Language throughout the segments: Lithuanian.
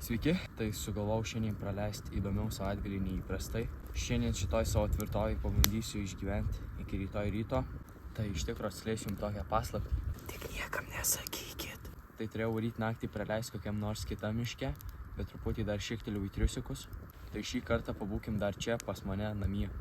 Sveiki, tai sugalvojau šiandien praleisti įdomiau savaitgalį neįprastai. Šiandien šitoj savo tvirtovėj pabandysiu išgyventi iki rytoj ryto. Tai iš tikro atskleisiu jums tokią paslaptį. Tik niekam nesakykit. Tai turėjau varyti naktį praleisti kokiam nors kitam miške, bet truputį dar šikteliu į triusikus. Tai šį kartą pabūkim dar čia pas mane namie.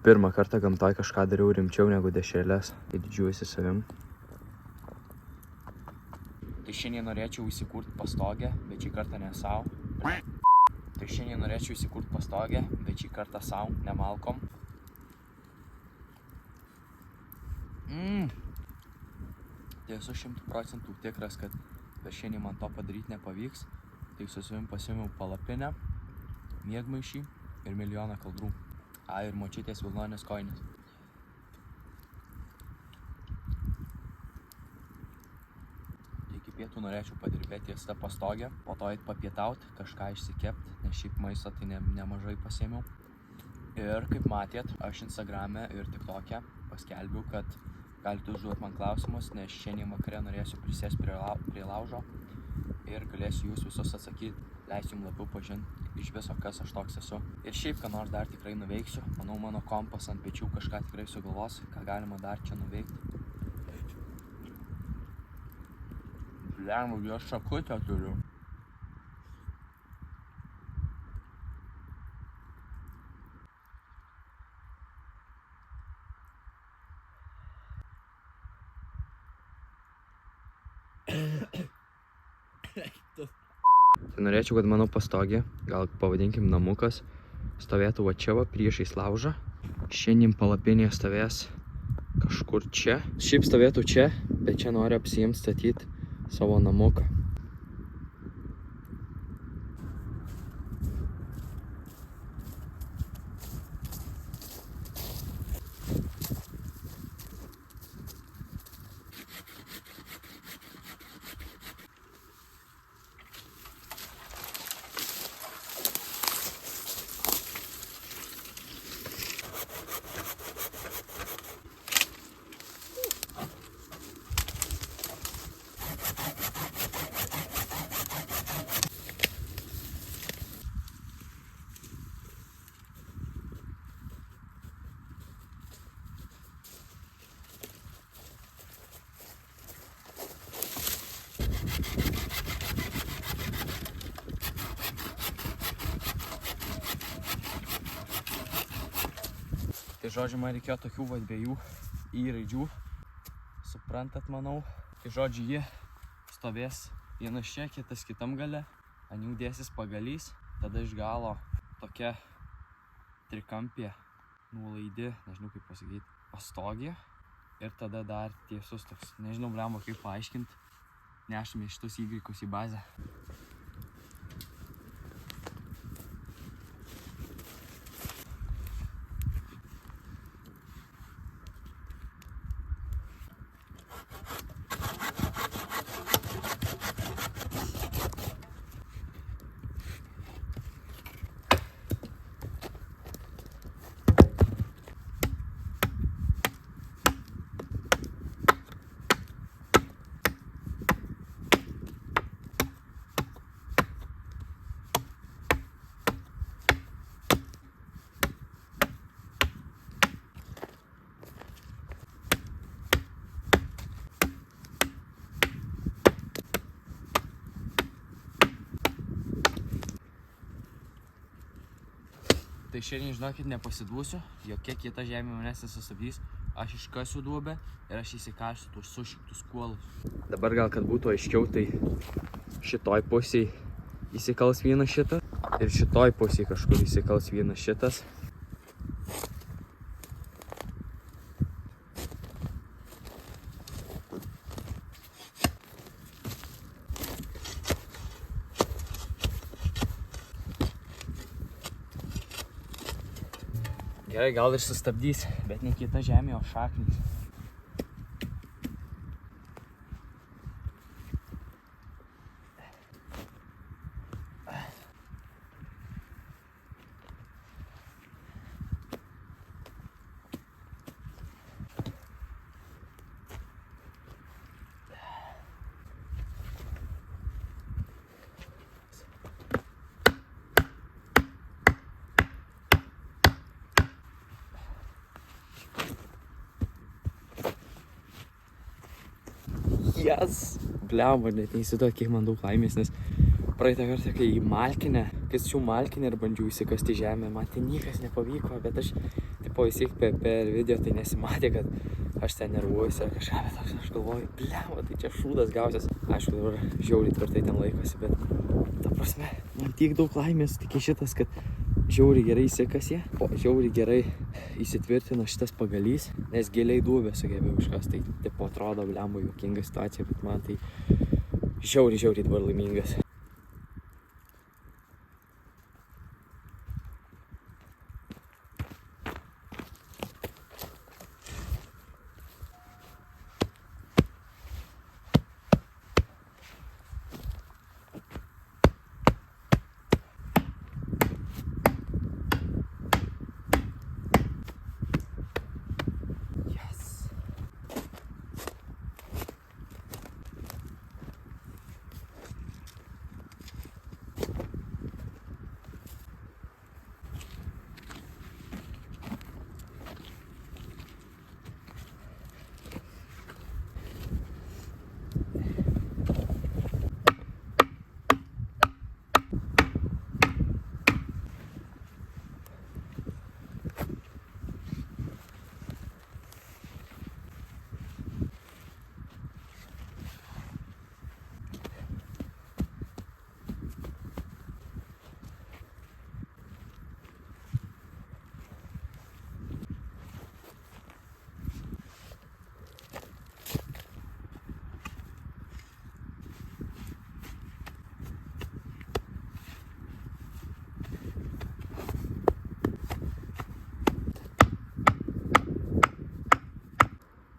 Pirmą kartą gamtoj kažką dariau rimčiau negu dešreles, tai didžiuojuosi savim. Tai šiandien norėčiau įsikurti pastogę, bet šį kartą ne sau. Tai šiandien norėčiau įsikurti pastogę, bet šį kartą sau, ne malkom. Tai esu 100% tikras, kad per šiandien man to padaryti nepavyks. Tai su savim pasiėmiau palapinę, miegmaišį ir milijoną kaldrų. Ir močiutės vilnonės kojinės. Iki pietų norėčiau padirbėti ties tą pastogę, po to eit papietauti, kažką išsikepti, nes šiaip maisto tai nemažai pasiėmiau. Ir kaip matėt, aš Instagrame ir TikTok'e paskelbiau, kad galite užduoti man klausimus, nes šiandien vakare norėsiu prisėsti prie laužo ir galėsiu jūs visus atsakyti, leisiu jums labiau pažinti iš viso, kas aš toks esu. Ir šiaip, ką nors dar tikrai nuveiksiu. Manau, mano kompas ant pečių kažką tikrai sugalvos, ką galima dar čia nuveikti. Blemba, aš šakutę turiu. Tai norėčiau, kad mano pastogė, gal pavadinkim namukas, stovėtų va čia va priešais laužą. Šiandien palapinė stovės kažkur čia. Šiaip stovėtų čia, bet čia noriu apsiimti statyti savo namuką. Tai žodžiu, man reikėjo tokių va dviejų I raidžių. Suprantat, manau. Tai žodžiu, jie stovės vienas čia, kitas kitam gale. Ant jų dėsis pagalys. Tada iš galo tokia trikampė, nuolaidi, nežinau kaip pasakyti, pastogė. Ir tada dar tiesus toks, nežinau, blemba, kaip paaiškint, nešame šitus įgrikus į bazę. Tai šiandien, žinokit, nepasiduosiu, jokia kita žemė manęs nesustabdys. Aš iškasiu duobę ir aš įsikarsiu tuos sušiktus kuolus. Dabar gal, kad būtų aiškiau, tai šitoj pusėj įsikals vienas šitas ir šitoj pusėj kažkur įsikals vienas šitas. Gerai, gal ir sustabdys, bet ne kita žemė, o šaknys. Jas, blemba, net neįsivaizduoju, kiek man daug laimės, nes praeitą kartą, kai į Malkinę, kasčiau Malkinę ir bandžiau įsikasti žemę, man tai niekas nepavyko, bet aš, tipo, įsik per video tai nesimatė, kad aš ten nervuojuosi ar kažką, bet aš galvoju, blemba, tai čia šūdas gausias. Aišku, dabar žiauriai tvirtai ten laikosi, bet, ta prasme, man tiek daug laimės tik šitas, kad žiauriai gerai įsikasė, o žiauriai gerai įsitvirtino šitas pagalys, nes giliai duobę sugebėjau kažkas, tai tipo atrodo blemba juokinga situacija, bet man tai žiauriai dabar laimingas.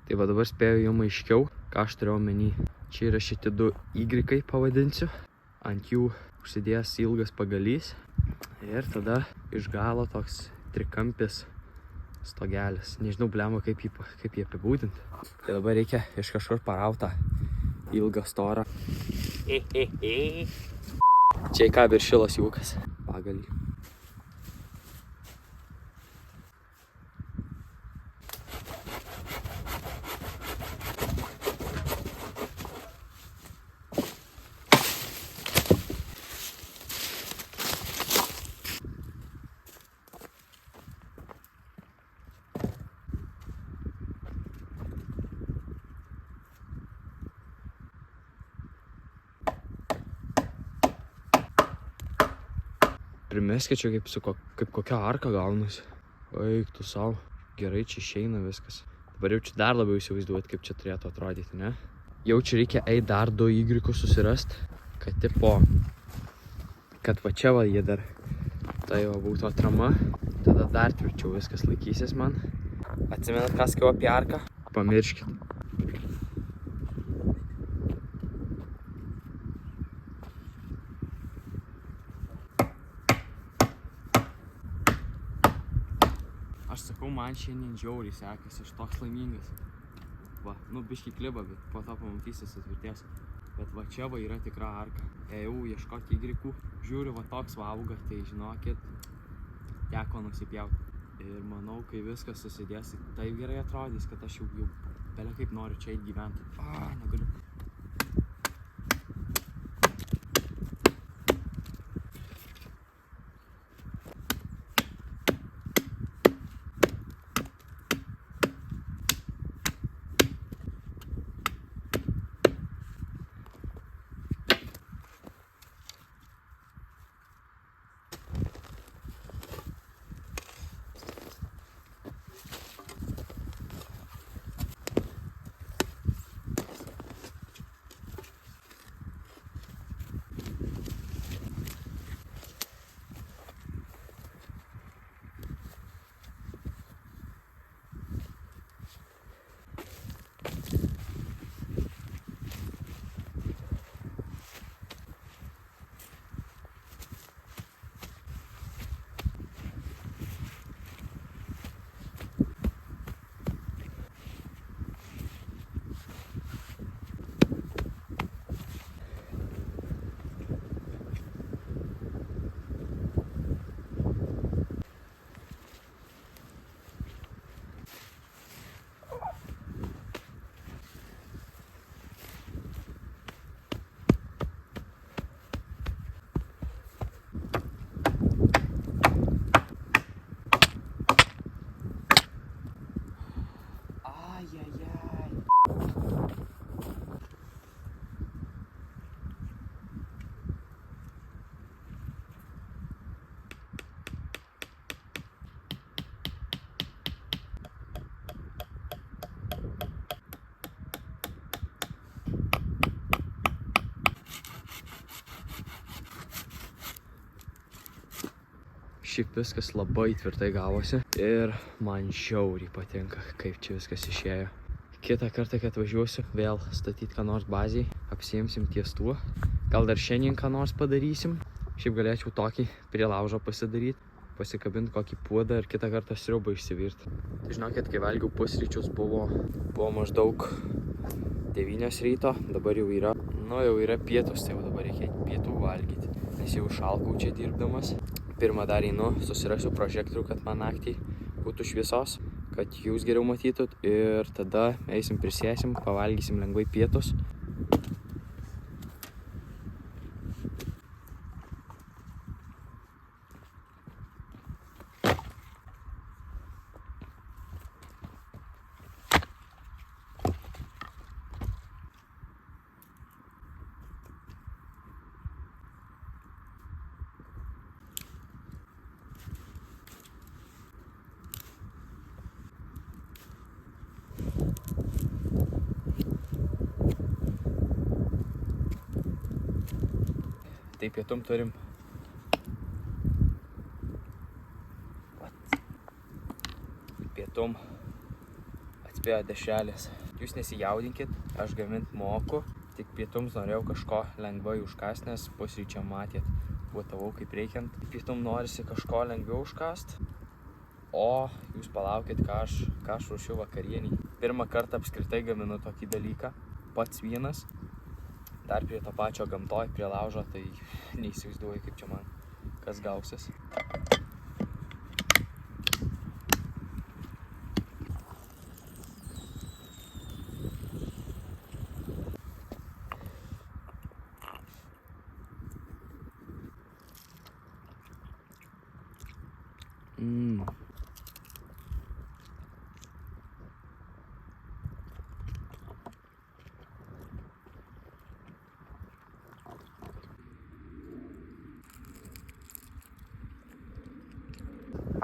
Tai va dabar spėjau jum aiškiau, ką aš turėjau omeny. Čia yra šitie du Y pavadinsiu. Ant jų užsidėjęs ilgas pagalys. Ir tada iš galo toks trikampis stogelis. Nežinau, blemba, kaip jį apibūdinti. Tai dabar reikia iš kažkur parautą ilgą storą. Čia į ką viršilas jūkas. Pagalį. Primeskit čia kaip kokia arka gaunasi. Eik tu sau. Gerai čia išeina viskas. Dabar jau čia dar labiau įsivaizduoti, kaip čia turėtų atrodyti, ne? Jau čia reikia dar 2 Y susirast, kad tipo, kad va čia va jie dar tai va būtų atrama, tada dar tvirčiau viskas laikysis man. Atsimenat, ką sakiau apie arką? Pamirškit. Aš sakau, man šiandien žiauriai sekasi, aš toks laimingas. Va, nu biškį kliba, bet po to pamatysis atvirties. Bet va čia va yra tikra arka. Ėjau ieškoti Y, žiūriu, va toks va auga, tai žinokit, teko nusipjauti. Ir manau, kai viskas susidės, tai gerai atrodys, kad aš jau bele kaip noriu čia eit gyventi. Negaliu. Šiaip viskas labai tvirtai gavosi ir man žiauriai patinka, kaip čia viskas išėjo. Kitą kartą, kai atvažiuosiu, vėl statyti ką nors bazėj, apsiimsim ties tuo. Gal dar šiandien ką nors padarysim. Šiaip galėčiau tokį prie laužo pasidaryti, pasikabinti kokį puodą ir kitą kartą sriubą išsivirti. Tai žinokit, kai valgiau pusryčius buvo maždaug 9 ryto, dabar jau yra pietus, tai jau dabar reikia pietų valgyti, nes jau šalkau čia dirbdamas. Pirmą dar einu, susirasiu prožektorių, kad man naktį būtų šviesos, kad jūs geriau matytut ir tada eisim prisėsim, pavalgysim lengvai pietus. Tai pietum turim atspėjo dešrelės. Jūs nesijaudinkit, aš gamint moku, tik pietums norėjau kažko lengvai užkast, nes pusryčiam matėt, puotavau kaip reikiant. Pietum norisi kažko lengviau užkast, o jūs palaukit, ką aš ruošiu vakarienį. Pirmą kartą apskritai gaminu tokį dalyką, pats vienas. Dar prie to pačio gamtoj, prie laužo, tai neįsivaizduoju, kaip čia man kas gausis.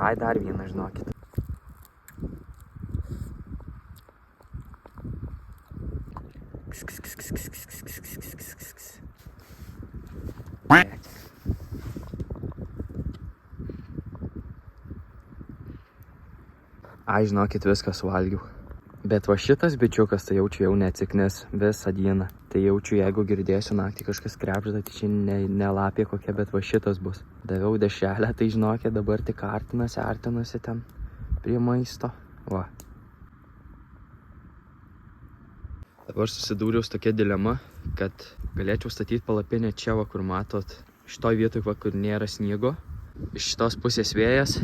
Ai, dar vieną, žinokit. Ai, žinokit, viską suvalgiau. Bet va šitas bičiukas, tai jaučiu jau neatsiknis visą dieną. Tai jaučiu, jeigu girdėsiu naktį kažkas krepžda, tai čia ne lapė kokia, bet va šitas bus. Daviau dešrelę, tai žinokit, dabar tik artinasi ten prie maisto. Va. Dabar susidūriau su tokia dilema, kad galėčiau statyti palapinę čia, va, kur matot, šitoj vietoj, va, kur nėra sniego. Iš šitos pusės vėjas,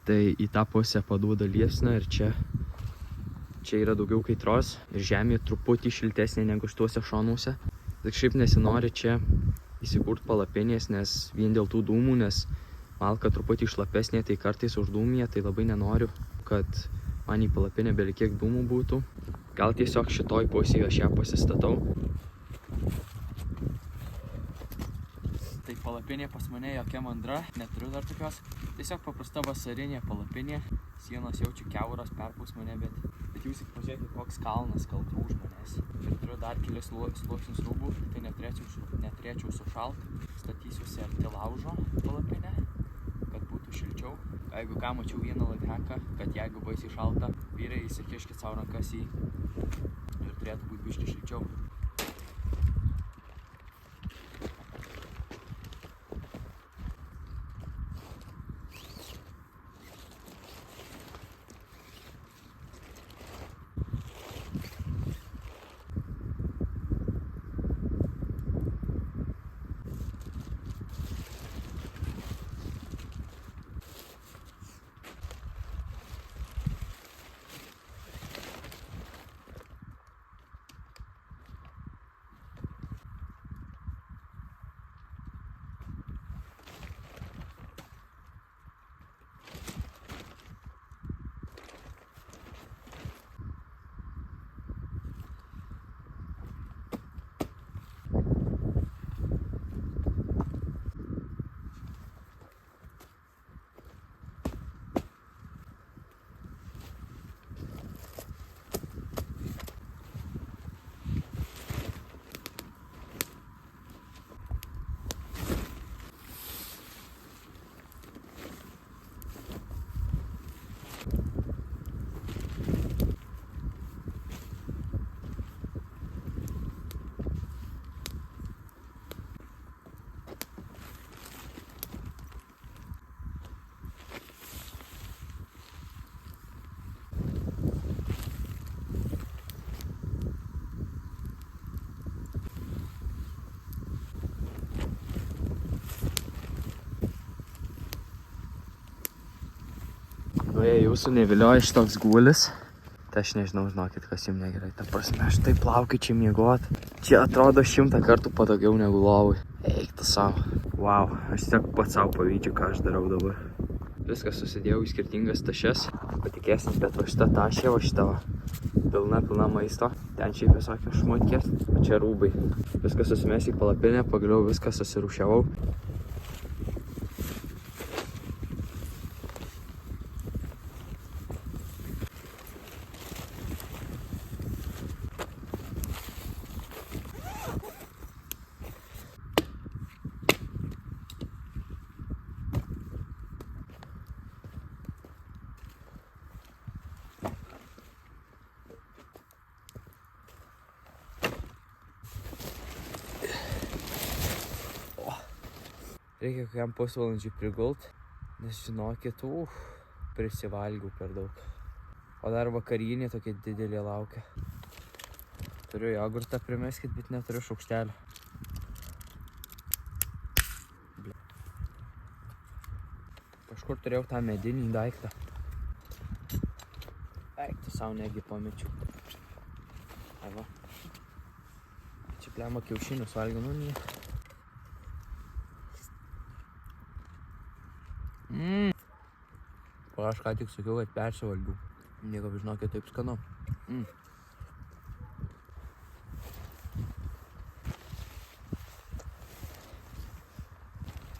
tai į tą pusę paduoda liepsną ir čia yra daugiau kaitros ir žemė truputį šiltesnė negu šituose šonuose. Tik šiaip nesinori čia įsikurti palapinės, nes vien dėl tų dūmų, nes malka truputį šlapesnė, tai kartais uždūmija, tai labai nenoriu, kad man į palapinę belikiek dūmų būtų. Gal tiesiog šitoj pusėje aš ją pasistatau. Tai palapinė pas mane jokia mandra, neturiu dar tokios. Tiesiog paprasta vasarinė palapinė. Sienos jaučiu kiauros, perpūs mane, bet jūs tik pažiūrėkit, koks kalnas kaltų už manęs. Ir turiu dar kelis sluoksnius rūbų, tai neturėčiau sušalt. Statysiuosi arti laužo palapinę, kad būtų šilčiau. Jeigu ką, mačiau vieną lifehaką, kad jeigu baisiai šalta, vyrai įsikiškit savo rankas į ir turėtų būti biškį šilčiau. Jei jūsų nevilioja šitoks gulis, tai aš nežinau, žinokit, kas jums negerai. Ta prasme, aš taip laukiu čia miegot. Čia atrodo 100 kartų patogiau negu lovui. Eik tu savo. Wow, aš tiesiog pats savo pavydžiu, ką aš darau dabar. Viskas susidėjau į skirtingas tašes. Patikėsit, bet va šita tašė, va šita va. Pilna maisto. Ten šiaip visokios šmutkės, o čia rūbai. Viskas susimės į palapinę, pagaliau viską susirūšiavau. Reikia kokiam pusvalandžiui prigult, nes žinokit, prisivalgiau per daug. O dar vakarinė tokia didelė laukia. Turiu jogurtą primeskit, bet neturiu šaukštelio. Kažkur turėjau tą medinį daiktą. Daiktą savo negi pamečiau. Arba. Čia plema kiaušinius valgiau, nu nie. O aš ką tik sakiau, kad persivalgiau. Nieko, žinokit, taip skanu.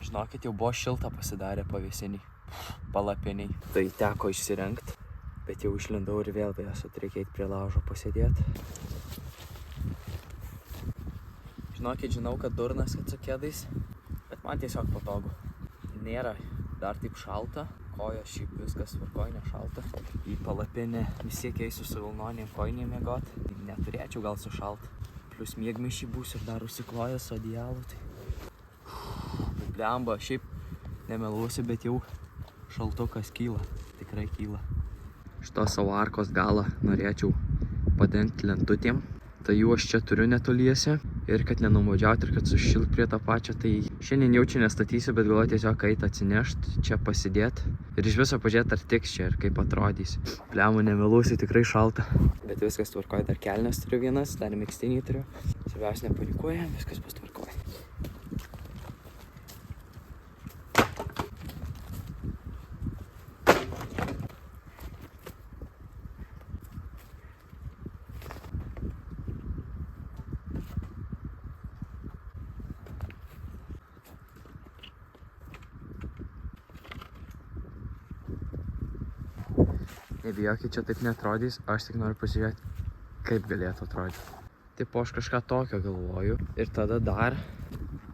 Žinokit, jau buvo šilta pasidarė pavėsiniai, palapiniai. Tai teko išsirengt, bet jau išlindau ir vėl vėsų, reikia eiti prie laužo pasėdėti. Žinokit, žinau, kad durnas, kad su kėdais, bet man tiesiog patogu. Nėra dar taip šalta, koja šiaip viskas tvarkoj, nešalta. Į palapinę vis tiek eisiu su vilnonėm kojinėm miegot, neturėčiau gal sušalt. Plius miegmaišį būsiu ir dar užsiklojęs su adijalu, tai... Blemba, šiaip nemeluosiu, bet jau šaltukas kyla, tikrai kyla. Šitos savo arkos galą norėčiau padengti lentutėm. Tai jų aš čia turiu netoliese. Ir kad nenumaudžiauti ir kad sušilt prie tą pačią, tai šiandien jau čia nestatysiu, bet galvoju tiesiog eit atsinešt, čia pasidėt. Ir iš viso pažiūrėt, ar tiks čia ir kaip atrodys. Blemba, nemeluosiu, tikrai šalta. Bet viskas tvarkoj, dar kelnes turiu vienas, dar megztinį turiu. Svarbiausia, nepanikuoja, viskas bus tvarkoj. Nebijokit, čia taip neatrodys, aš tik noriu pasižiūrėti, kaip galėtų atrodyti. Taip, aš kažką tokio galvoju ir tada dar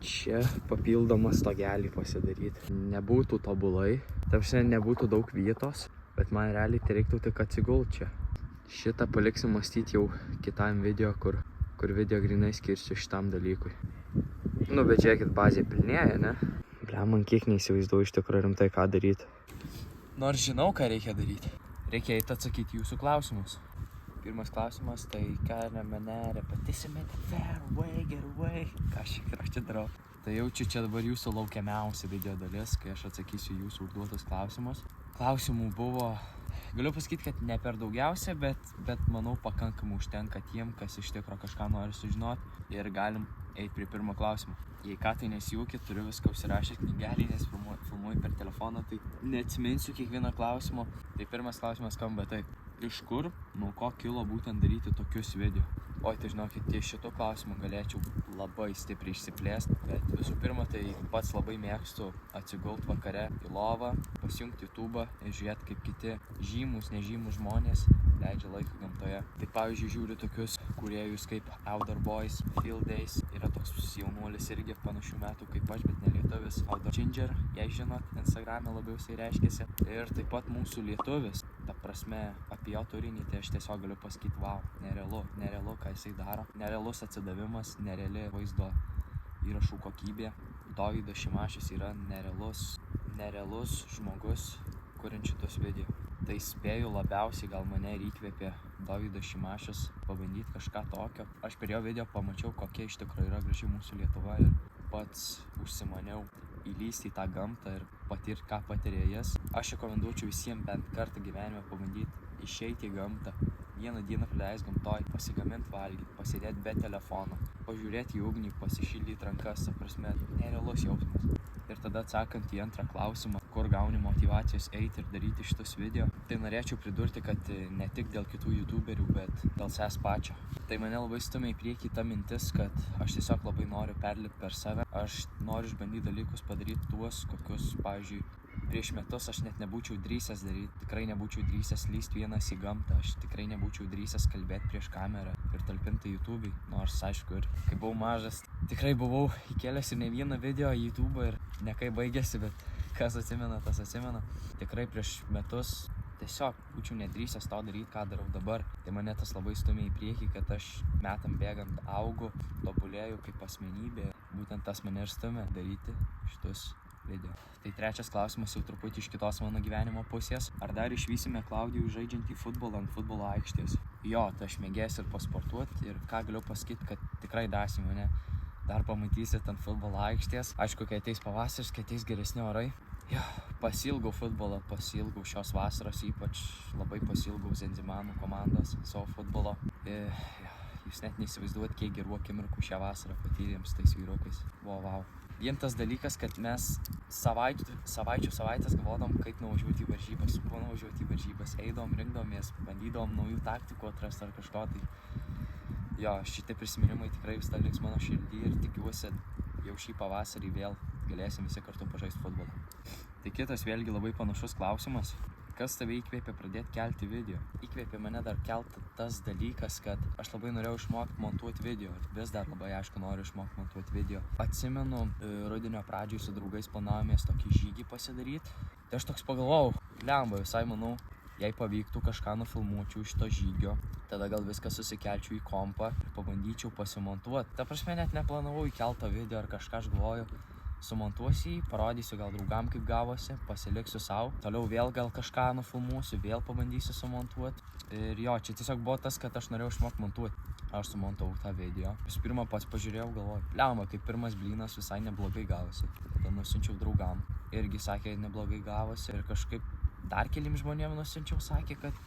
čia papildomą stogelį pasidaryti. Nebūtų tobulai, tarsi nebūtų daug vietos, bet man realiai tai reiktų tik atsigult čia. Šitą paliksim mąstyti jau kitam video, kur video grinai skirsiu šitam dalykui. Nu, bet žiūrėkit, bazė pilnėja, ne? Man kiek neįsivaizduoju iš tikrųjų rimtai ką daryti. Nors žinau, ką reikia daryti. Reikia eiti atsakyti jūsų klausimus. Pirmas klausimas, tai mane repetisimėti, fair away, get away. Ką aš čia darau? Tai jaučiu čia dabar jūsų laukiamiausia video dalis, kai aš atsakysiu jūsų užduotus klausimus. Klausimų buvo, galiu pasakyti, kad ne per daugiausia, bet manau pakankamai užtenka tiem, kas iš tikro kažką nori sužinoti. Ir galim eiti prie pirmo klausimo. Jei ką, tai nesijūkit, turiu viską užsirašęs knygelį, nes filmuoju per telefoną, tai neatsiminsiu kiekvieną klausimą. Tai pirmas klausimas skamba taip. Iš kur, nuo ko kilo būtent daryti tokius video? Oi, tai žinokit, ties šito klausimu galėčiau labai stipriai išsiplėsti, bet visų pirma, tai pats labai mėgstu atsigult vakare į lovą, pasijungti YouTube ir žiūrėti, kaip kiti žymus, nežymus žmonės leidžia laiką gamtoje. Tai pavyzdžiui, žiūriu tokius kūrėjus kaip Outdoor Boys, Field Days, yra toks jaunuolis irgi panašių metų kaip aš, bet ne lietuvis, Outdoor Ginger, jei žinot, Instagrame labiausiai reiškiasi. Ir taip pat mūsų lietuvis, ta prasme, apie jo turinį, tai aš tiesiog galiu pasakyti, wow, nerealu, ką jisai daro. Nerealus atsidavimas, nereali vaizdo įrašų kokybė. Dovydas Šimašius yra nerealus žmogus, kuriant šitus video. Tai spėju labiausiai gal mane ir įkvėpė Dovydas Šimašius pabandyti kažką tokio. Aš per jo video pamačiau, kokia iš tikrųjų yra graži mūsų Lietuva ir pats užsimaniau įlysti į tą gamtą ir patirti, ką patiria jis. Aš rekomenduočiau visiems bent kartą gyvenime pabandyti išeiti į gamtą, vieną dieną praleist gamtoj, pasigamint valgyti, pasėdėti be telefono, pažiūrėti į ugnį, pasišildyti rankas, ta prasme, nerealus jausmas. Ir tada atsakant į antrą klausimą, kur gauni motyvacijos eiti ir daryti šitus video, tai norėčiau pridurti, kad ne tik dėl kitų youtuberių, bet dėl savęs pačio. Tai mane labai stumia į priekį ta mintis, kad aš tiesiog labai noriu perlipti per save. Aš noriu išbandyti dalykus, padaryti tuos, kokius, pavyzdžiui, prieš metus aš net nebūčiau drįsęs daryti, tikrai nebūčiau drįsęs lysti vienas į gamtą, aš tikrai nebūčiau drįsęs kalbėti prieš kamerą ir talpinti YouTube'ai, nors aišku ir kai buvau mažas, tikrai buvau įkėlęs ir ne vieną video į YouTube ir ne kaip baigėsi, bet kas atsimena, tas atsimena. Tikrai prieš metus tiesiog būčiau nedrįsęs to daryti, ką darau dabar. Tai mane tas labai stumia į priekį, kad aš metam bėgant augu, tobulėju kaip asmenybė. Būtent tas mane ir stumia daryti šitus video. Tai trečias klausimas jau truputį iš kitos mano gyvenimo pusės. Ar dar išvysime Klaudijų žaidžiantį futbolą ant futbolo aikštės? Jo, tai aš mėgėsiu ir pasportuoti ir ką galiu pasakyti, kad tikrai dąsiai mane dar pamatysit ant futbolo aikštės. Aišku, kai ateis pavasaris, kai ateis geresni orai. Jo, pasilgau futbolą, pasilgau šios vasaros, ypač labai pasilgau Zenzimanų komandos savo futbolo. Jūs net neįsivaizduojat, kiek gerų akimirkų šią vasarą patyrėm su tais vyrukais. Wow. Vien tas dalykas, kad mes savaitės galvodom, kaip nuvažiuoti į varžybas, su kuo nuvažiuoti į varžybas, eidom, rinkdomės, bandydom naujų taktikų atrasti ar kažko. Tai jo, šitie prisiminimai tikrai vis dar liks mano širdį ir tikiuosi jau šį pavasarį vėl galėsim visi kartu pažaisti futbolą. Tai kitas vėlgi labai panašus klausimas. Kas tave įkvėpė pradėti kelti video? Įkvėpė mane dar kelti tas dalykas, kad aš labai norėjau išmokti montuoti video. Vis dar labai aišku noriu išmokti montuoti video. Atsimenu, rudenio pradžioj su draugais planavomės tokį žygį pasidaryti. Tai aš toks pagalvojau, lemba, visai manau, jei pavyktų kažką nufilmuočiau iš to žygio, tada gal viską susikelčiau į kompą ir pabandyčiau pasimontuoti. Ta prasme, net neplanavau įkelto video ar kažką, aš galvoju, sumontuosiu jį, parodysiu gal draugam kaip gavosi, pasiliksiu savo, toliau vėl gal kažką nufilmuosiu, vėl pabandysiu sumontuoti. Ir jo, čia tiesiog buvo tas, kad aš norėjau išmokti montuoti. Aš sumontavau tą video. Visų pirma, pats pažiūrėjau, galvoju, lemba, kaip pirmas blynas visai neblogai gavosi. Tada nusiunčiau draugam. Irgi sakė, neblogai gavosi. Ir kažkaip dar kelim žmonėm nusiunčiau, sakė, kad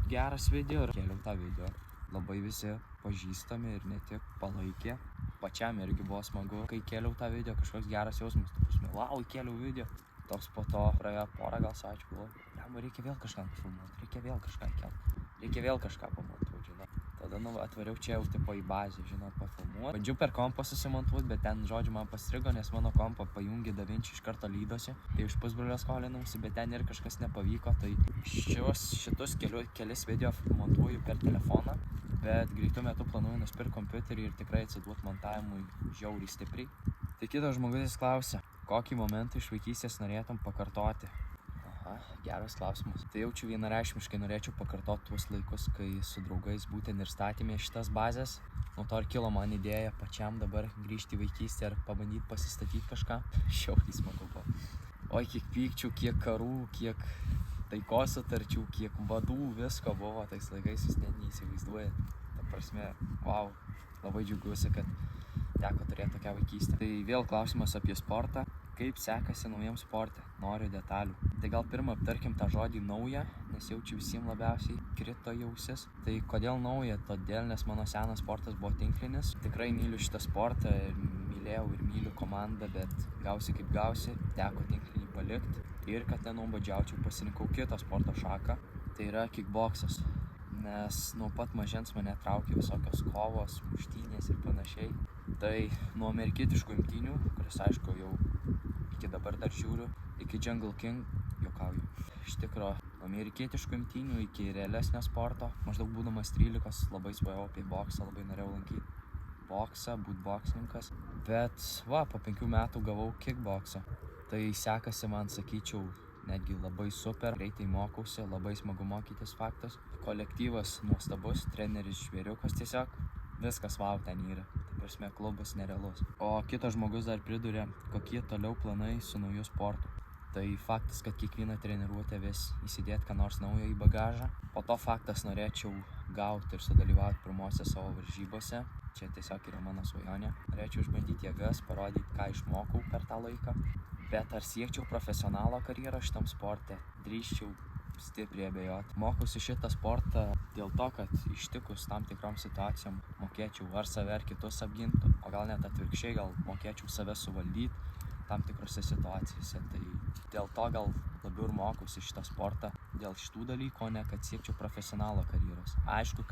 geras video. Ir kėliau tą video. Labai visi pažįstami ir ne tik palaikė. Pačiam irgi buvo smagu, kai kėliau tą video, kažkoks geras jausmas. Wow, kėliau video. Toks po to praėjo porą gal savaičių, galvoju, lemba, reikia vėl kažką filmuoti, reikia vėl kažką kelti, reikia vėl kažką pamontuoti, žinot. Tada atvariau čia jau tipo į bazę, žinot, pafilmuoti. Bandžiau per kompą susimontuoti, bet ten, žodžiu, man pastrigo, nes mano kompą pajungė DaVinci iš karto lydosi. Tai iš pusbrolio skolinausi, bet ten ir kažkas nepavyko. Tai šitus kelis video montuoju per telefoną, bet greitu metu planuoju nusipirkti kompiuterį ir tikrai atsiduoti montavimui žiauriai stipriai. Tai kitas žmogus klausia, kokį momentą iš vaikystės norėtum pakartoti? Aha, geras klausimas. Tai jaučiu vienareikšmiškai norėčiau pakartoti tuos laikus, kai su draugais būtent ir statėme šitas bazės. Nuo to ir kilo man idėja pačiam dabar grįžti į vaikystę ir pabandyti pasistatyti kažką. Šiauriai smagu buvo. Oi, kiek pykčių, kiek karų, kiek taikos sutarčių, kiek vadų, visko buvo tais laikais, jūs net neįsivaizduojat. Ta prasme, wow, labai džiaugiuosi, kad teko turėti tokią vaikystę. Tai vėl klausimas apie sportą. Kaip sekasi naujam sporte? Noriu detalių. Tai gal pirmą aptarkim tą žodį nauja, nes jaučiu visiems labiausiai krito į ausis. Tai kodėl nauja? Todėl, nes mano senas sportas buvo tinklinis. Tikrai myliu šitą sportą ir mylėjau ir myliu komandą, bet gausi kaip gausi, teko tinklinį palikti. Ir kad nenuobodžiaučiau, pasirinkau kitą sporto šaką. Tai yra kickboksas. Nes nuo pat mažens mane traukė visokios kovos, muštynės ir panašiai. Tai nuo amerikietiškų imtynių, kuris aišku jau iki dabar dar žiūriu, iki Jungle King, juokauju. Iš tikro, nuo amerikietiškų imtynių iki realesnio sporto, maždaug būdamas 13, labai svajojau apie boksą, labai norėjau lankyti boksą, būti boksininkas. Bet po 5 metų gavau kickboksą. Tai sekasi man, sakyčiau, netgi labai super, greitai mokausi, labai smagu mokytis faktas. Kolektyvas nuostabus, treneris žvėriukas, tiesiog viskas wow ten yra. Tai prasme, klubas nerealus. O kitas žmogus dar pridūrė, kokie toliau planai su nauju sportu. Tai faktas, kad kiekvieną treniruotę vis įsidėti ką nors naujo į bagažą. Po to faktas norėčiau gauti ir sudalyvauti pirmose savo varžybose. Čia tiesiog yra mano svajonė. Norėčiau išbandyti jėgas, parodyti, ką išmokau per tą laiką. Bet ar siekčiau profesionalo karjerą šitam sporte? Drįsčiau stipriai abejoti. Mokausi šitą sportą dėl to, kad ištikus tam tikrom situacijom mokėčiau ar save, ar kitus apginti, o gal net atvirkščiai, gal mokėčiau save suvaldyti tam tikrose situacijose. Tai dėl to gal labiau ir mokausi šitą sportą dėl šitų dalykų, o ne kad siekčiau profesionalo karjeros. Aišku,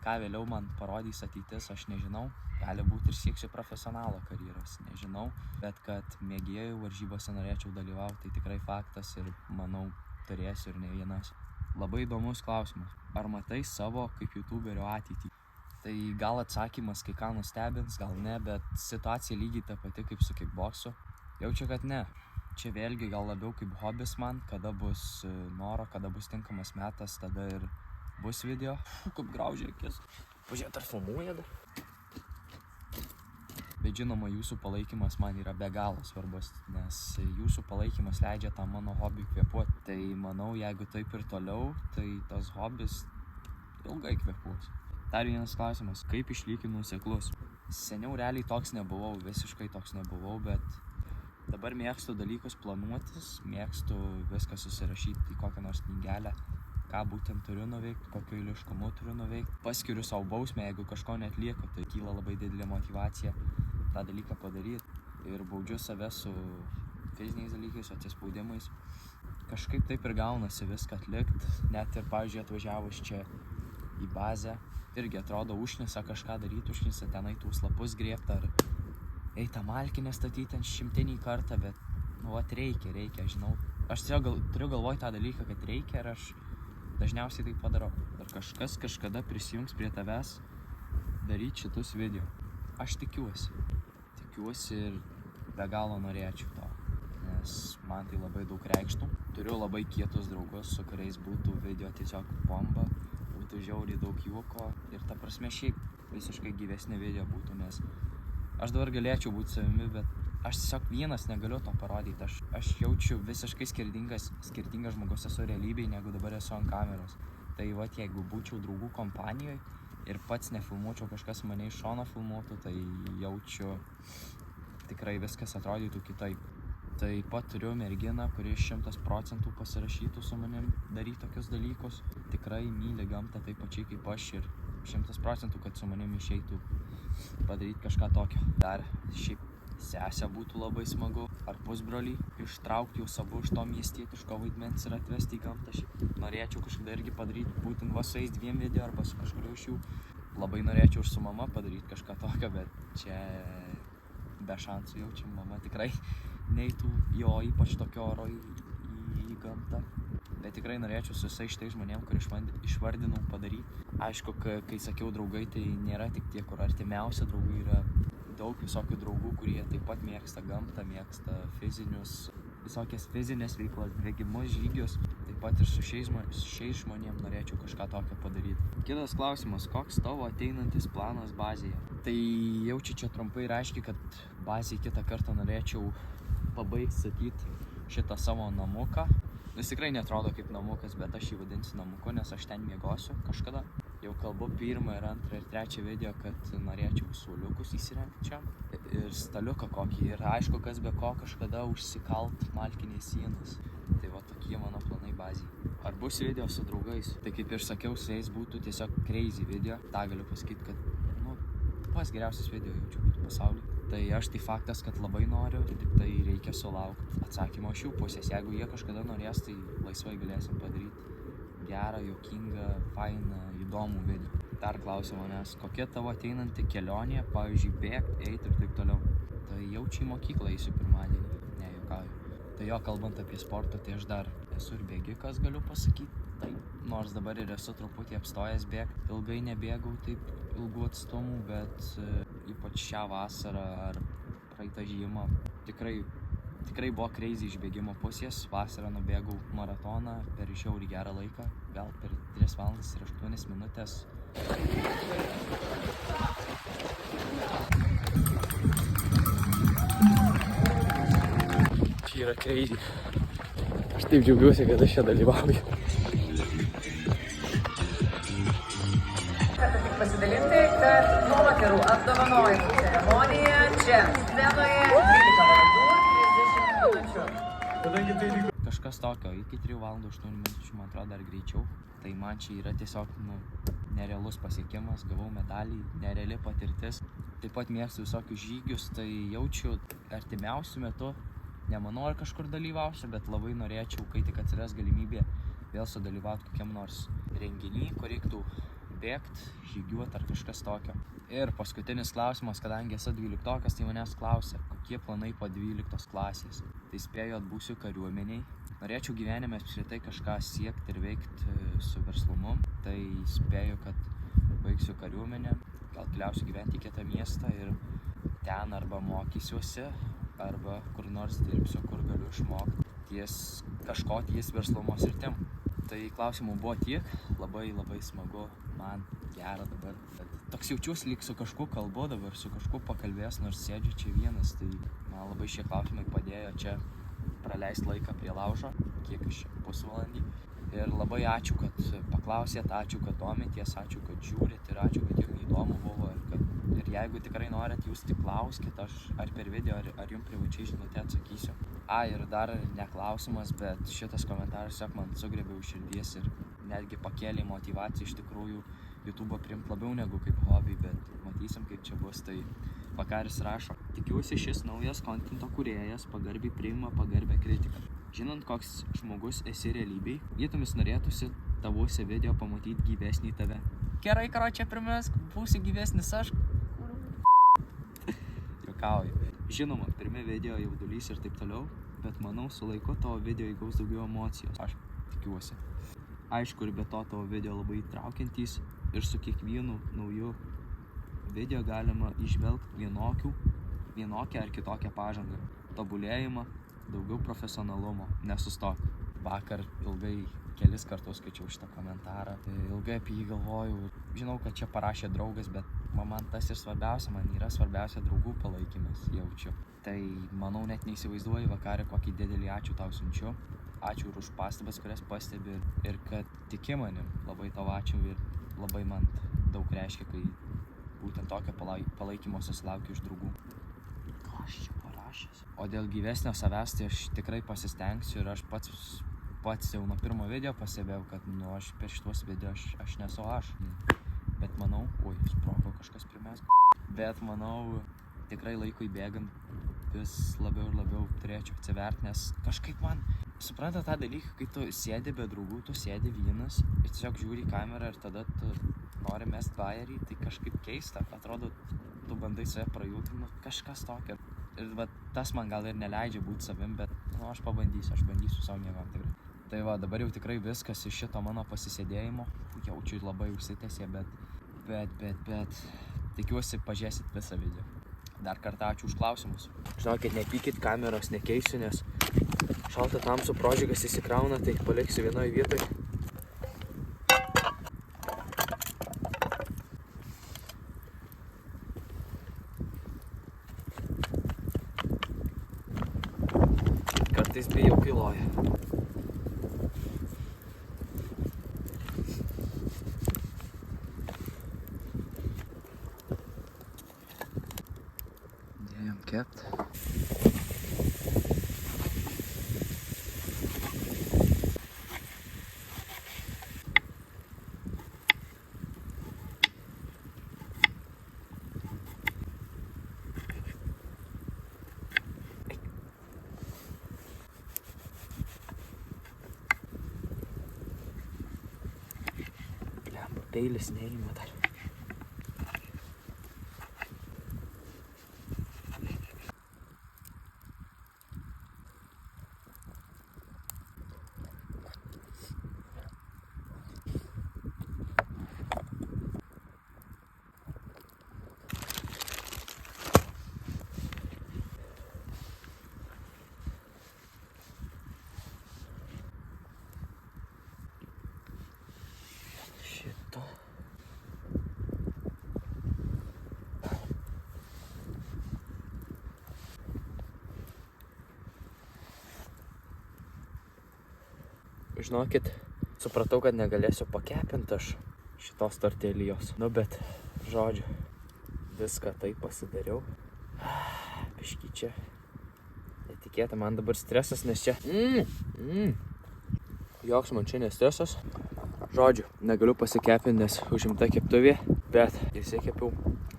ką vėliau man parodys ateitis, aš nežinau. Gali būti ir sieksiu profesionalo karjeros, nežinau. Bet kad mėgėjų varžybose norėčiau dalyvauti, tai tikrai faktas ir manau turėsiu ir ne vienas. Labai įdomus klausimas. Ar matai savo kaip youtuberio ateitį? Tai gal atsakymas kai ką nustebins, gal ne, bet situacija lygiai ta pati kaip su kickboksu. Jaučiu, kad ne. Čia vėlgi gal labiau kaip hobis man, kada bus noro, kada bus tinkamas metas, tada ir bus video. Kaip graužia akis. Pažiūrėt, ar filmuoja dar? Bet žinoma, jūsų palaikymas man yra be galo svarbus, nes jūsų palaikymas leidžia tą mano hobį kvėpuoti. Tai manau, jeigu taip ir toliau, tai tas hobis ilgai kvėpuos. Dar vienas klausimas, kaip išlieki nuoseklus? Seniau realiai toks nebuvau, visiškai toks nebuvau, bet dabar mėgstu dalykus planuotis, mėgstu viską susirašyti į kokią nors knygelę, ką būtent turiu nuveikti, kokiu eiliškumu turiu nuveikti. Paskiriu savo bausmę, jeigu kažko neatlieku, tai kyla labai didelė motyvacija tą dalyką padaryti. Ir baudžiu save su fiziniais dalykais, atsispaudimais. Kažkaip taip ir gaunasi viską atlikti. Net ir, pavyzdžiui, atvažiavus čia į bazę, irgi atrodo užknisa kažką daryti, užknisa tenai tų lapus grėbti ar eiti malkinę statyti ant 100 kartą, bet reikia, žinau, Aš tiesiog turiu galvoj tą dalyką, kad reikia ir aš dažniausiai tai padarau. Ir kažkas kažkada prisijungs prie tavęs daryti šitus video. Aš tikiuosi ir be galo norėčiau to, nes man tai labai daug reikštų. Turiu labai kietus draugus, su kuriais būtų video tiesiog bomba, būtų žiauriai daug juoko ir ta prasme šiaip visiškai gyvesni video būtų, nes aš dabar galėčiau būti savimi, bet aš tiesiog vienas negaliu to parodyti. Aš jaučiu visiškai skirtingas žmogus esu realybėj, negu dabar esu ant kameros. Tai vat, jeigu būčiau draugų kompanijoje ir pats nefilmuočiau, kažkas mane iš šono filmuotų, tai jaučiu tikrai viskas atrodytų kitaip. Taip pat turiu merginą, kuri 100% pasirašytų su manim daryti tokius dalykus. Tikrai myli gamtą taip pačiai kaip aš ir 100% kad su manim išeitų padaryti kažką tokio. Dar šiaip sesę būtų labai smagu, ar pusbrolį, ištraukti jūs abu iš to miestietiško vaidmens ir atvesti į gamtą. Šiaip norėčiau kažkada irgi padaryti būtent va su jais 2 video arba su kažkuriuo iš jų. Labai norėčiau ir su mama padaryti kažką tokio, bet čia be šansų jaučiu, mama tikrai neitų jo ypač tokio oro į gamtą. Bet tikrai norėčiau su visais šitais žmonėm, kur išvardinau padaryti. Aišku, kai sakiau draugai, tai nėra tik tie, kur artimiausia draugai, yra daug visokių draugų, kurie taip pat mėgsta gamtą, mėgsta visokias fizinės veiklas, bėgimus, žygius. Taip pat ir su šiais žmonėm norėčiau kažką tokio padaryti. Kitas klausimas, koks tavo ateinantis planas bazėje? Tai jaučiu čia trumpai ir aiškiai, kad bazėje kitą kartą norėčiau pabaigti statyti šitą savo namuką. Jis tikrai netrodo kaip namukas, bet aš jį vadinsiu namuku, nes aš ten miegosiu kažkada. Jau kalbu 1, 2 ir 3 video, kad norėčiau suoliukus įsirengti čia ir staliuką kokį. Ir aišku, kas be ko kažkada užsikalt malkinės sienas. Tai va tokie mano planai bazėje. Ar bus video su draugais? Tai kaip ir sakiau, su jais būtų tiesiog crazy video. Ta galiu pasakyti, kad pats geriausias video jaučiu būtų pasaulyje. Tai aš tai faktas, kad labai noriu, tai reikia sulaukti atsakymo iš jų pusės. Jeigu jie kažkada norės, tai laisvai galėsim padaryti gerą, juokingą, fainą, įdomų video. Dar klausia manęs, kokia tavo ateinanti kelionė, pavyzdžiui, bėgti, eiti ir taip toliau. Tai jaučiu į mokyklą eisiu pirmadienį, nejuokauju. Tai jo, kalbant apie sportą, tai aš dar esu ir bėgikas, galiu pasakyti. Taip, nors dabar ir esu truputį apstojęs bėgti. Ilgai nebėgau taip ilgų atstumų, bet ypač šią vasarą ar praeitą žiemą tikrai buvo crazy iš bėgimo pusės. Vasarą nubėgau maratoną per žiauriai gerą laiką, gal per 3 valandas ir 8 minutės. Čia yra crazy. Aš taip džiaugiuosi, kad aš čia dalyvauju. Pasidalinti, kad moterų apdovanojimų ceremonija čia scenoje 12 valandų 30 minučių. Kažkas tokio, iki 3 valandų 8 minučių, man atrodo, dar greičiau. Tai man čia yra tiesiog nerealus pasiekimas, gavau medalį, nereali patirtis. Taip pat mėgstu visokius žygius, tai jaučiu artimiausiu metu, nemanau ar kažkur dalyvausiu, bet labai norėčiau, kai tik atsiras galimybė vėl sudalyvauti kokiam nors renginy, kur reiktų bėgti, žygiuoti ar kažkas tokio. Ir paskutinis klausimas, kadangi esu 12-okas, tai manęs klausia, kokie planai po 12 klasės. Tai spėju, atbūsiu kariuomeniai. Norėčiau gyvenime apskritai kažką siekti ir veikti su verslumu. Tai spėju, kad baigsiu kariuomenę, gal keliausiu gyventi į kitą miestą ir ten arba mokysiuosi, arba kur nors dirbsiu, kur galiu išmokti ties verslumo sritim. Tai klausimų buvo tiek, labai smagu, man gera dabar. Toks jaučiuosi lyg su kažkuo kalbu dabar, su kažkuo pakalbės, nors sėdžiu čia vienas, tai man labai šie klausimai padėjo čia praleisti laiką prie laužo, kiek aš pusvalandį. Ir labai ačiū, kad paklausėt, ačiū, kad domitės, ačiū, kad žiūrit ir ačiū, kad jums įdomu buvo. Ir jeigu tikrai norit, jūs tik klauskit, aš ar per video, ar jums privačiai žinutę atsakysiu. Ir dar ne klausimas, bet šitas komentaras tiesiog man sugriebė už širdies ir netgi pakėlė motyvaciją iš tikrųjų YouTube'ą priimt labiau negu kaip hobį, bet matysim, kaip čia bus. Tai Vakaris rašo, tikiuosi šis naujas kontento kūrėjas pagarbiai priima pagarbę kritiką. Žinant, koks žmogus esi realybėj, vietomis norėtųsi tavuose video pamatyti gyvesnį tave. Gerai, karočią pirmiausia, būsiu gyvesnis aš. Juokauju. Žinoma, pirmi video jaudulys ir taip toliau, bet manau, su laiku tavo video įgaus daugiau emocijos. Aš tikiuosi. Aišku, ir be to tavo video labai įtraukiantys ir su kiekvienu nauju video galima įžvelgti vienokią ar kitokią pažangą, tobulėjimą, daugiau profesionalumo, nesustok. Vakar ilgai kelis kartus skaičiau šitą komentarą, ilgai apie jį galvojau. Žinau, kad čia parašė draugas, bet man tas ir svarbiausia, man yra svarbiausia draugų palaikymas, jaučiu. Tai manau, net neįsivaizduoju, Vakare, kokį didelį ačiū tau siunčiu. Ačiū ir už pastabas, kurias pastebi ir kad tiki manim. Labai tau ačiū ir labai man daug reiškia, kai būtent tokio palaikymo susilaukiu iš draugų. Ką aš čia parašęs? O dėl gyvesnio savęs, tai aš tikrai pasistengsiu ir aš pats jau nuo pirmo video pastebėjau, kad aš per šitos video aš nesu aš. Bet manau, sprogo kažkas primės. Bet manau, tikrai laikui bėgant vis labiau ir labiau turėčiau atsiverti, nes kažkaip man supranta tą dalyką, kai tu sėdi be draugų, tu sėdi vienas ir tiesiog žiūri į kamerą ir tada tu nori mest bajerį, tai kažkaip keista, atrodo, tu bandai save prajutinti, kažkas tokio. Ir tas man gal ir neleidžia būti savim, bet aš bandysiu savo jėgom tikrai. Tai dabar jau tikrai viskas iš šito mano pasisėdėjimo, jaučiu labai užsitęsė, bet tikiuosi pažiūrėsit visą video. Dar kartą ačiū už klausimus. Žinokit, nepykit, kameros nekeisiu, nes šalta tamsų prožigas įsikrauna, tai paliksiu vienoje vietoje. Kartais bijau piloja. Dėjom kept. Peilis neįma dar. Žinokit, supratau, kad negalėsiu pakepinti aš šitos tortelijos. Bet, žodžiu, viską taip pasidariau. Biškį čia. Netikėta, man dabar stresas, nes čia... Joks man čia nestresas. Žodžiu, negaliu pasikepinti, nes užimta keptuvė, bet įsikepiau,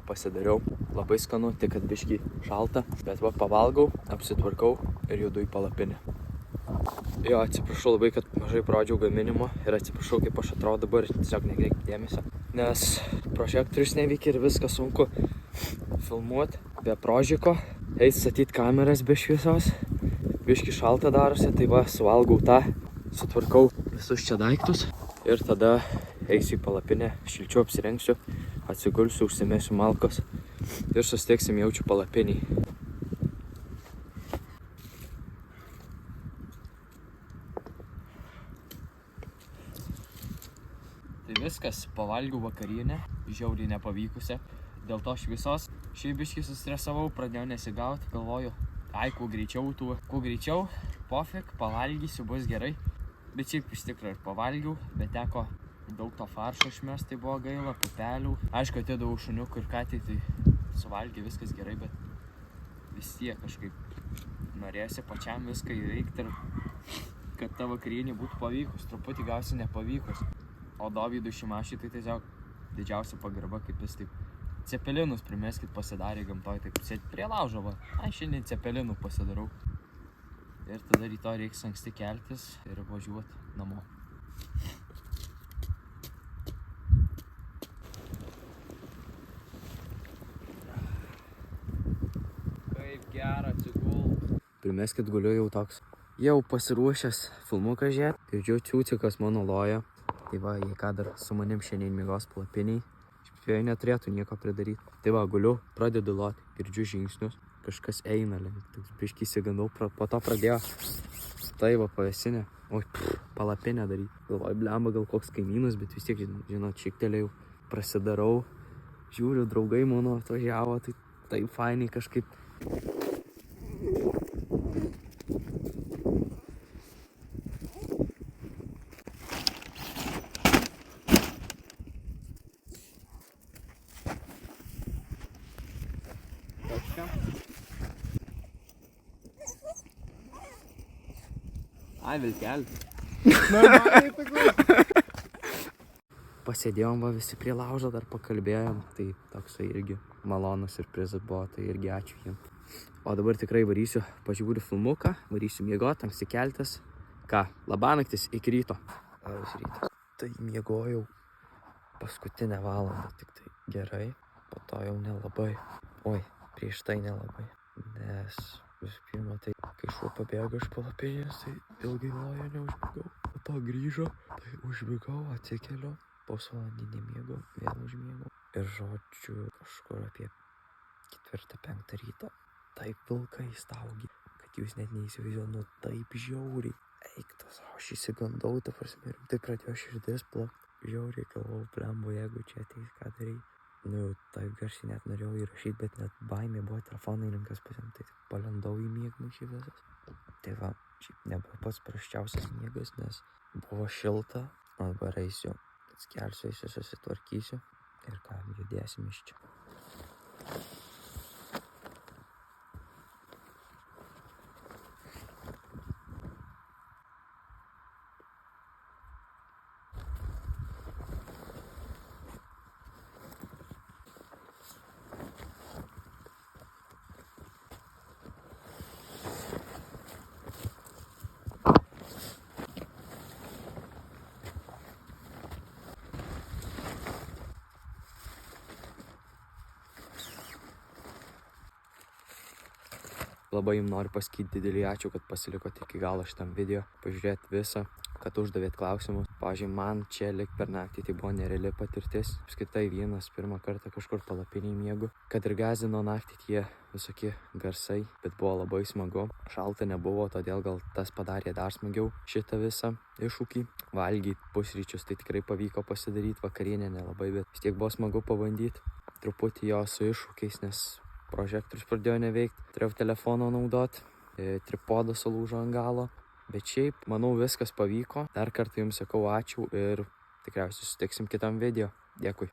pasidariau. Labai skanu, tik kad biškį šalta. Bet pavalgau, apsitvarkau ir judu į palapinę. Jo, atsiprašau labai, kad mažai parodžiau gaminimo ir atsiprašau, kaip aš atrodo dabar, tiesiog nekreipkit dėmesio. Nes prožektorius neveikia ir viskas sunku filmuoti be prožiko. Eit statyti kameras be šviesos, biškį šalta darosi, tai suvalgau tą, sutvarkau visus čia daiktus ir tada eisiu į palapinę, šilčiau apsirengsiu, atsigulsiu, užsimesiu malkos ir susitiksim jaučiu palapiniai. Tai viskas, pavalgiau vakarienę, žiauriai nepavykusią. Dėl to šviesos šiaip biškį sustresavau, pradėjau nesigauti, galvoju, kuo greičiau, pofik, pavalgysiu, bus gerai. Bet šiaip iš tikrųjų ir pavalgiau, bet teko daug to faršo išmest, tai buvo gaila, pupelių. Aišku, atidavau šuniukų ir katei, tai suvalgė viskas gerai, bet vis tiek kažkaip norėjosi pačiam viską įveikti ir kad ta vakarienė būtų pavykus, truputį gausi nepavykus. O Dovydui Šimašiui tai tiesiog didžiausia pagarba, kaip jis taip cepelinus primeskit pasidarė gamtoj, taip sėdi prie laužo, šiandien cepelinų pasidarau. Ir tada rytoj reiks anksti keltis ir važiuoti namo. Kaip gera atsigult. meskit, guliu jau toks. Jau pasiruošęs filmuką žiūrėt. Girdžiu ciucikas mano loja. Tai va, jie ką dar su manim šiandien miegos palapiniai. Špėjai neturėtų nieko pridaryti. Tai va, guliu, pradedu loti. Girdžiu žingsnius. Kažkas eina link. Toks biškį įsigandau, po to pradėjo. Tai va, pavėsinė. Oi, palapinę daryti. Galvoju, blemba, gal koks kaimynas, bet vis tiek, žinot, šiktelėjau. Prasidarau. Žiūriu, draugai mano atvažiavo. Tai taip fainiai kažkaip. Ai, vilkelį. Pasėdėjom va visi prie laužo, dar pakalbėjom. Tai toksai irgi malonus siurprizas buvo, tai irgi ačiū jiems. O dabar tikrai varysiu, pažiūriu filmuką, varysiu miegoti, anksti keltis. Ką, labanaktis iki ryto. Labas rytas. Tai miegojau paskutinę valandą, tik tai gerai, po to jau nelabai. Oi, prieš tai nelabai. Nes visų pirma, tai kai šuo pabėgo iš palapinės, tai ilgai lojo neužmigau. Po to grįžo, tai užmigau, atsikeliu, pusvalandį nemiegau, vėl užmiegau. Ir žodžiu, kažkur apie 4-5 ryto. Taip vilkai staugi, kad jūs net neįsivaizduoju, nu taip žiauriai. Eik tu savo, aš įsigandau, ta prasme, rimtai pradėjo širdis plakt. Žiauriai galvojau, blembo, jeigu čia ateis, ką darai. Nu, taip garsiai net norėjau įrašyti, bet net baimė buvo telefonai rankas pasiimti, tai tik palendau į miegmaišį visas. Tai va, šiaip nebuvo pats prasčiausias miegas, nes buvo šilta, o dabar eisiu, atskelsiuosi, susitvarkysiu ir ką, judėsim iš čia. Labai jums noriu pasakyti didelį ačiū, kad pasilikote iki galo šitam video, pažiūrėt visą, kad uždavėt klausimus. Pavyzdžiui, man čia likt per naktį tai buvo nereali patirtis. Apskritai vienas pirmą kartą kažkur palapiniai miegu. Kad ir gąsdino naktį tie visokie garsai, bet buvo labai smagu. Šalta nebuvo, todėl gal tas padarė dar smagiau šitą visą iššūkį. Valgyti pusryčius tai tikrai pavyko pasidaryti, vakarienę nelabai, bet vis tiek buvo smagu pabandyti. Truputį jo su iššūkiais, nes prožektorius pradėjo neveikti, turėjau telefono naudot, tripodas sulūžo ant galo, bet šiaip, manau, viskas pavyko. Dar kartą jums sakau ačiū ir tikriausiai susitiksim kitam video. Dėkui.